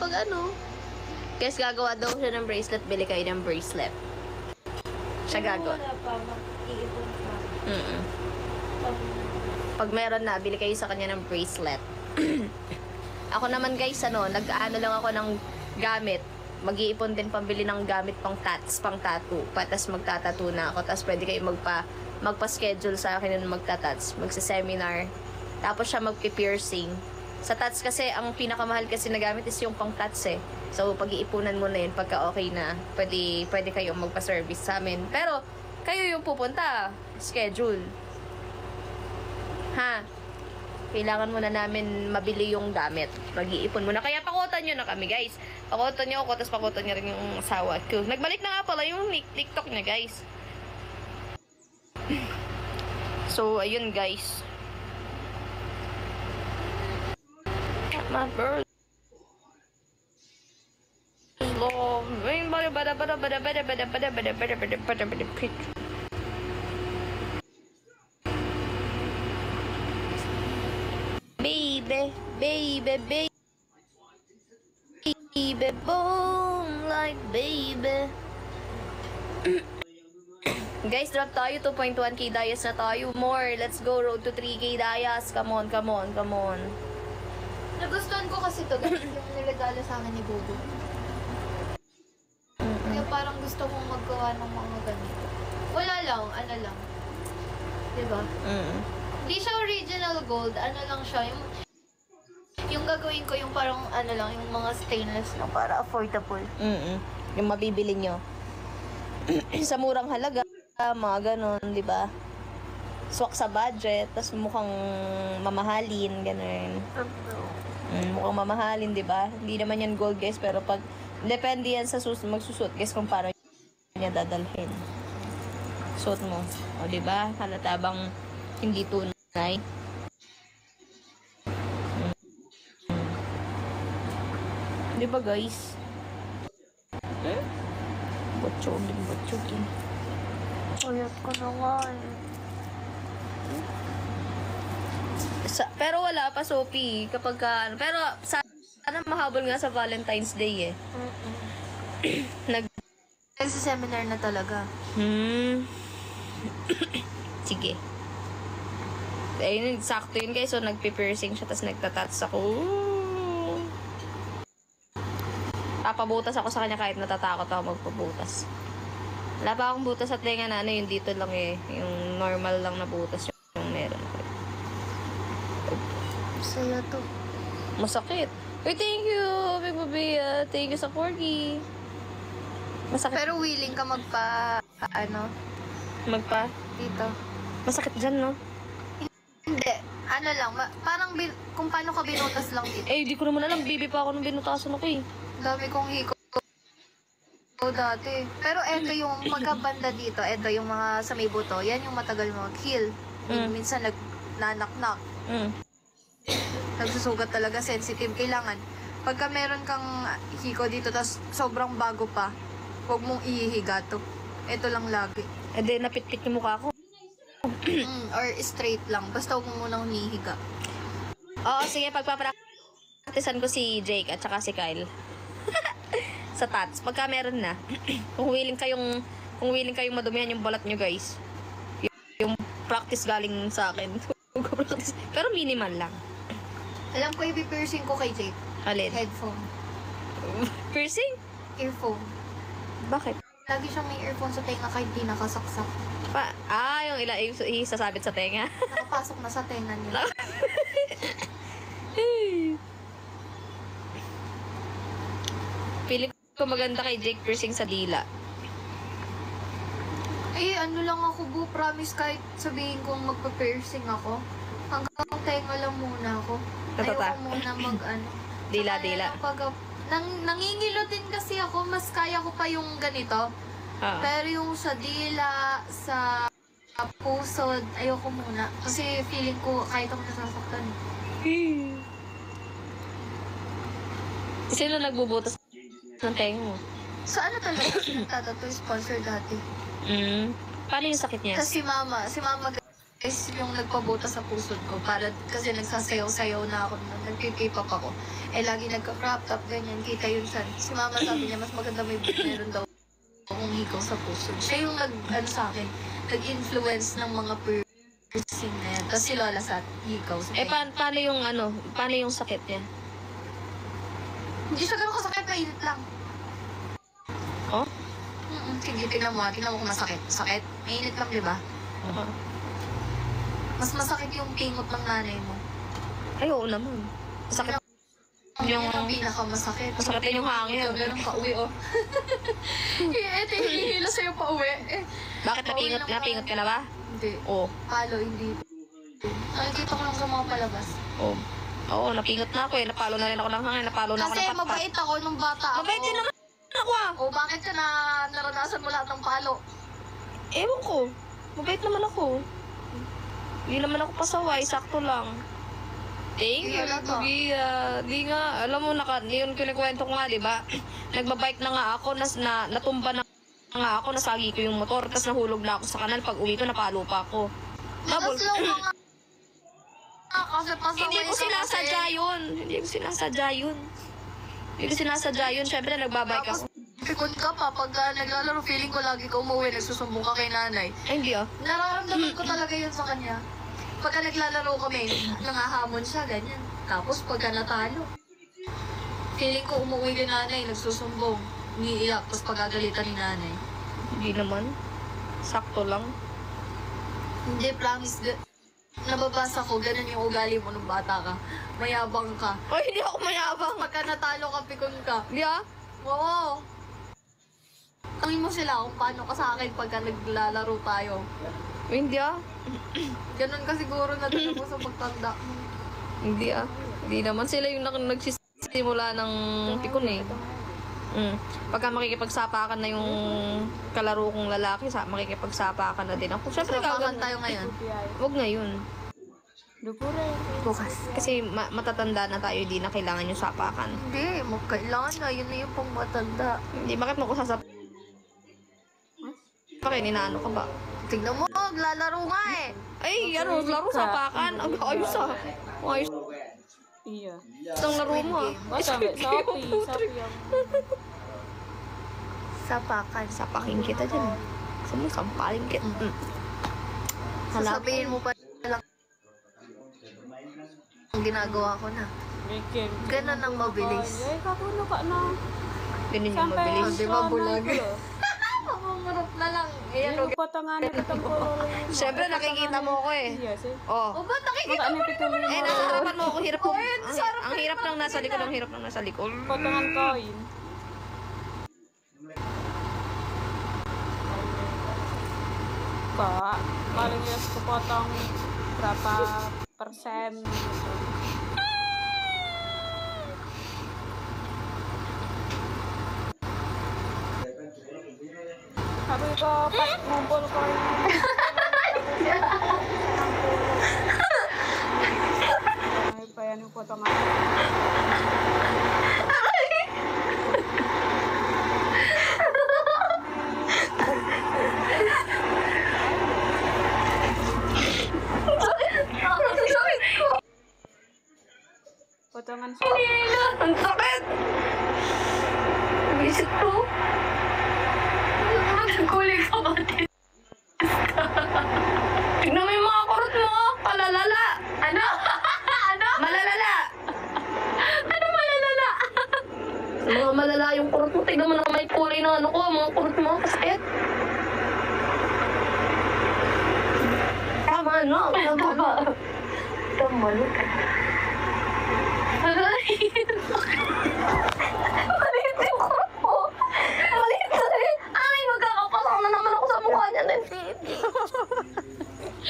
pag ano. Guys, gagawa daw siya ng bracelet. Bili kayo ng bracelet. Siya gagawa. Wala pa, mag-iipon pa. Pag meron na, bili kayo sa kanya ng bracelet. Ako naman guys, nag-ano lang ako ng gamit. Mag-iipon din pambili ng gamit pang tats, pang tattoo. Tapos magtatattoo na ako. Tapos pwede kayo magpa-schedule sa akin ng magtatats. Magsa-seminar. Tapos siya magpi-piercing. Sa tats kasi, ang pinakamahal kasi na gamit is yung pang tats eh. So, pag-iipunan mo na yun, pagka okay na, pwede kayong magpa-service sa amin. Pero, kayo yung pupunta. Schedule. Ha? Kailangan muna namin mabili yung gamit. Mag-iipon muna. Kaya pakutan nyo na kami, guys. Pakutan nyo ako, tapos pakutan nyo rin yung asawa ko. Nagbalik na nga pala yung TikTok niya, guys. So, ayun, guys. My bird. Love. Baby, baby, baby, boom, like baby. Guys, drop tayo. 2.1k dayas na tayo. More. Let's go. Road to 3k dayas. Come on, come on, come on. Nagustuhan ko kasi to guys, yung niregalo sa akin ni Bubu. Kaya parang gusto kong maggawa ng mga ganito. Wala lang, ano lang. Diba? Hindi siya original gold, ano lang siya, yung gagawin ko yung parang ano lang, yung mga stainless lang para affordable. Yung mabibili nyo. Sa murang halaga, mga ganon, di ba? Swak sa budget, tas mukhang mamahalin, ganon. Mukhang mamahalin, di ba? Hindi naman yan gold, guys, pero pag depende yan sa magsusot, guys, kung paano niya dadalhin. Suot mo. O, di ba? Halata bang hindi tunay? Di ba, guys? Botchogin. Ayat ko na nga eh. Pero wala pa, Sophie. Kapag ka, pero sana mahabol nga sa Valentine's Day eh. Sa seminar na talaga. Sige. Ayun, sakto yun guys. So, nagpi-piercing siya, tapos nagtatats ako. Papabutas ako sa kanya kahit natatakot ako magpabutas. Wala pa akong butas sa tenga na yung dito lang eh. Yung normal lang na butas yung meron ako. Saya to. Masakit. Uy, thank you, Big Babia. Thank you sa Corgi. Masakit. Pero willing ka dito. Masakit dyan, no? Hindi. Ano lang, parang kung paano ka binutas lang dito. Eh, di ko naman alam. Bibi pa ako nung binutasan ako eh. Dami kong hiko dati. Pero eto yung pagkabanda dito, eto yung mga sa may buto, yan yung matagal mag-heal. Minsan nagnanaknak. Nagsusugat talaga, sensitive. Kailangan, pagka meron kang hiko dito, tas sobrang bago pa, huwag mong ihihiga to. Ito lang lagi. Eh, di napit-pit yung mukha ko. Or straight lang. Basta huwag mo munang hinihiga. Oo, sige. Pagpapraktisan ko si Jake at saka si Kyle. Sa tats. Pagka meron na. Kung willing kayong madumihan yung balat nyo, guys. Yung practice galing sa akin. Pero minimal lang. Alam ko, i-piercing ko kay Jake. Alin? Headphone. Piercing? Earphone. Bakit? Lagi siyang may earphone sa tenga kahit di nakasaksak. Yung isasabit sa tenga. Nakapasok na sa tenga niya. Pili ko maganda kay Jake piercing sa dila. Eh, ano lang ako, Bu. Promise kahit sabihin kong magpa-piercing ako. Hanggang tenga lang muna ako. Natata. Ayoko muna mag-ano. Dila. Nangingilo din kasi ako. Mas kaya ko pa yung ganito. Pero yung sa dila, sa pusod, ayoko muna. Kasi feeling ko kahit ako nasasaktan. Sino nagbubutas ng tenga mo? Sa ano talaga kasi nagtatato sponsor dati. Paano yung sakit niya? Kasi si mama yung nagpabuta sa puso ko para kasi nagsasayaw-sayaw na ako nun, nagpipipap ako. Eh, lagi nagka-crop top, ganyan, kita yun sa... Si mama sabi niya, mas maganda meron daw akong hikaw sa puso. Siya yung sa akin, nag-influence ng mga piercing na yan. Tapos si Lola sa hikaw. Eh, paano yung paano yung sakit niya? Hindi siya ganun kasakit, mainit lang. Oh? Sige, tingnan mo kung masakit. Sakit? Mainit lang, di ba? Mas masakit yung pingot ng nanay mo. Ay, oo naman. Sakit Yung ang pinakamasakit. Masakit din yung hangin. Ikaw ganun pa-uwi, oh. Ito, hihila sa'yo pa-uwi. Bakit napingot ka na ba? Hindi. Oo. Palo, hindi. Nakikita ko lang sa mga palabas. Oo. Oo, napingot na ako eh. Napalo na rin ako ng hangin. Napalo na ako Kasi ng patpat. mabait ako nung bata ako. Mabait din naman ako ah. O bakit ka naranasan mo lahat ng palo? Ewan ko. Mabait naman ako. Hindi naman ako pasaway. Sakto lang. Thank you, Gia. Di nga, alam mo, yun kinikwento ko nga, di ba? Nagbabike na nga ako, natumba na nga ako, nasagi ko yung motor, tapos nahulog na ako sa kanal. Pag uwi ko, napalo pa ako. Tapos lang mga... Kasi pasaway Hindi ko sinasadya yun. Hindi ko sinasadya yun. Hindi ko sinasadya yun. Siyempre, nagbabike Tapos, ako. pikon ka pa. Pag naglalaro, feeling ko lagi ka umuwi, nagsusumbong ka kay nanay. Ay, hindi ah. Nararamdaman ko talaga yun sa kanya. Pagka naglalaro kami, nangahamon siya, ganyan. Tapos pagka natalo, feeling ko umuwi kay nanay, nagsusumbong, umiiyak, tapos pagagalitan ni nanay. Hindi naman. Sakto lang. Hindi, promise. Nababasa ko, ganun yung ugali mo nung bata ka. Mayabang ka. Ay, hindi ako mayabang. Pagka natalo ka, pikon ka. Hindi ah. Oo. Tangin mo sila kung paano ka sa akin pagka naglalaro tayo. Hindi ah. Ganun ka siguro na dala mo sa pagtanda mo. Hindi ah. Hindi naman sila yung nagsisimula ng pikon eh. Pagka makikipagsapakan na yung kalaro kong lalaki, makikipagsapakan na din ako. Siyempre, Sapakan tayo ngayon. Huwag ngayon. Bukas. Kasi matatanda na tayo, di na kailangan yung sapakan. Hindi, kailangan na. Yun na yung pang matanda. Hindi, bakit mo ko sasap... Bakit, inaano ka ba? Tignan mo, naglalaro nga eh. Ay, ano, laro sapakan. Ang ayos ah. Ang ayos. Iya. Ang laro mo ah. Shopee ang... Sapakan. Sapakin kita dyan. Sampalin kita. Sasabihin mo pa lang ang ginagawa ko na. Ganun ang mabilis. Ay, kapuno ka na. Ganun yung mabilis. Di ba bulag? Mamurot na lang. Ayan, patangan na kitang kololo. Siyempre, nakikita mo ko eh. Yes, eh. Oh. O ba't nakikita mo? Eh, nasa harapan mo ako. Hirap mo. Ang hirap lang nasa likod. Ang hirap lang nasa likod. Patangan coin. Ka, paling yes ko potong berapa persen gitu. Sabi ko, pas ngumpul ko ay pa yan yung potongan. Potongan sa... Ang sakit! Bisit ko. Kulit ka ba? Tignan mo yung mga kurot mo. Kalalala. Ano? Ano? Malalala. Ano malalala? Mga malala yung kurot mo. Tignan mo na may kulay ng ano ko. Mga kurot mo. Kasakit. Tama na. Tama ba? Tama na. Maliit yung kurot mo. Maliit na rin. Ay, magkakapasok na naman ako sa mukha niya.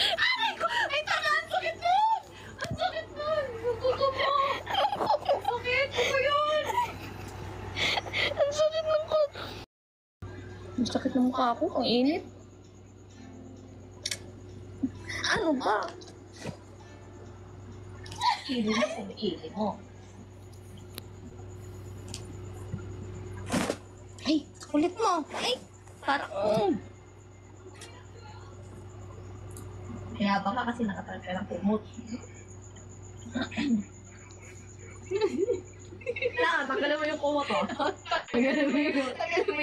Aray ko! Ay, tanga! Ang sakit nun! Ang sakit nun! Gusto mo! Ang sakit ko yun! Ang sakit ng kurot. Ang sakit ng mukha ko. Ang init. Ano ba? Hindi mo kung ili mo. Ay, kulit mo. Ay, parang... Kaya baka kasi nakatarap ka ng kumot. Tanggalin mo yung kumot mo. Tanggalin mo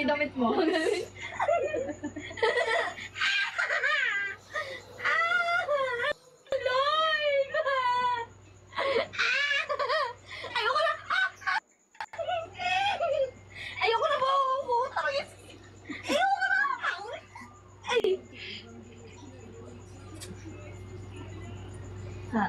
yung damit mo. Lord! Ayoko na! Ayoko na po! Ayoko na! Ay! Ha?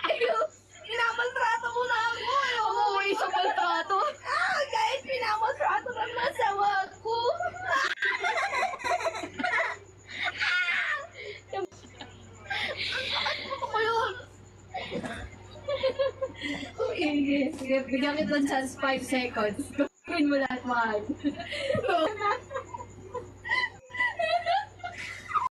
Ayaw! Minamaltrato mo na ako! Umuwi sa maltrato! Guys! Minamaltrato na ng asawa ko! Ako yun! Sige, bigyan kita ng chance 5 seconds. Gawin mo lahat, mahal.